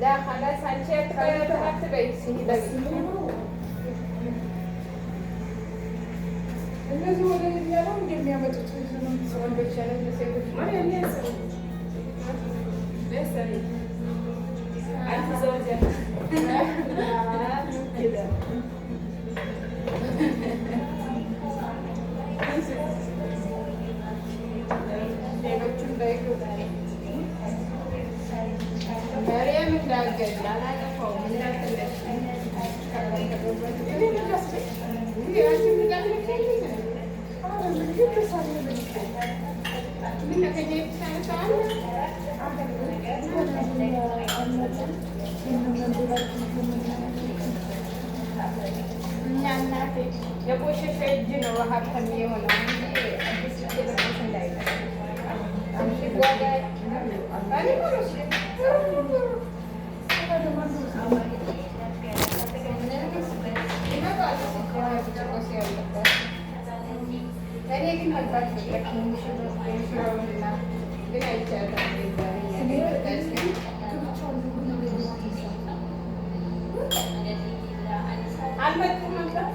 لا خلاص هنشيك تحت بيسي እነዚህ ወደ ሊቢያ ነው እንደሚያመጡት ወንዶች ያለ ሴቶች ሌሎቹ እንዳይገቡ ማርያም እንዳገኝ አላጠፋውም እንዳትለሽ የቆሸሸ እጅ ነው ሀብታም የሆነው አዲስ ለበስ እንዳይለ እኔ ግን መግባት ግን አይቻልም አልመጡም ነበር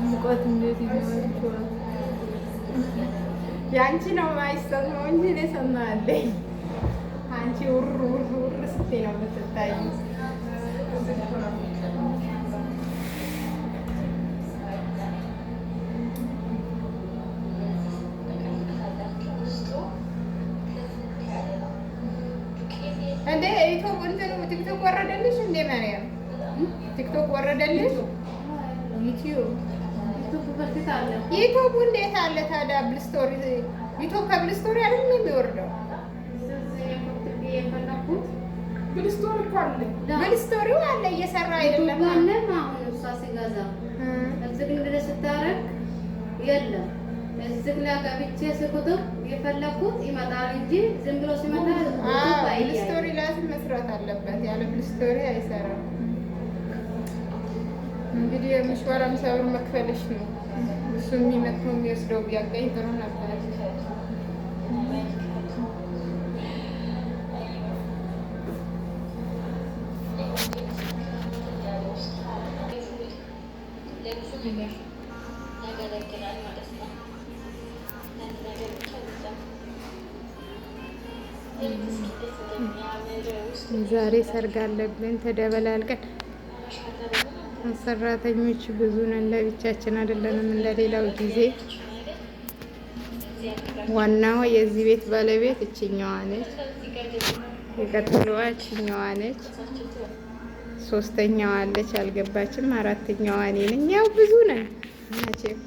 ሙቀት እንዴት ይሆናል? ያንቺ ነው የማይሰማው እንጂ እኔ ሰማለኝ። አንቺ ውር ውር ውር ስትይ ነው የምትታዩ። እንዴ ዩቲዩብ እንትኑ ቲክቶክ ወረደልሽ እንዴ ማርያም? ቲክቶክ ወረደልሽ? ዩቲዩብ እንዴት አለ ታዲያ? ብልስቶሪ ዩቲዩብ ከብልስቶሪ አይደል የሚወርደው? ብልስቶሪ እኮ አለ። ብልስቶሪው አለ እየሰራ አይደለም ማለት አሁን እሷ ሲገዛ እዚህ እንግዲህ ስታረግ የለም እዚህ ላይ ገብቼ ስኩት የፈለኩት ይመጣል እንጂ ዝም ብሎ ሲመጣ ብልስቶሪ ላዝም መስራት አለበት። ያለ ብልስቶሪ አይሰራም። እንግዲህ የምሽዋር 50 ብር መክፈልሽ ነው። እሱ የሚመጣው የሚወስደው ቢያገኝ ጥሩ ነበር። ዛሬ ሰርግ አለብን ተደበላልቀን። ሰራተኞች ብዙ ነን፣ ለብቻችን አይደለንም እንደሌላው ጊዜ። ዋናው የዚህ ቤት ባለቤት እችኛዋ ነች፣ የቀጥሎዋ እችኛዋ ነች፣ ሶስተኛዋ አለች አልገባችም፣ አራተኛዋ እኔ ነኝ። ያው ብዙ ነን መቼም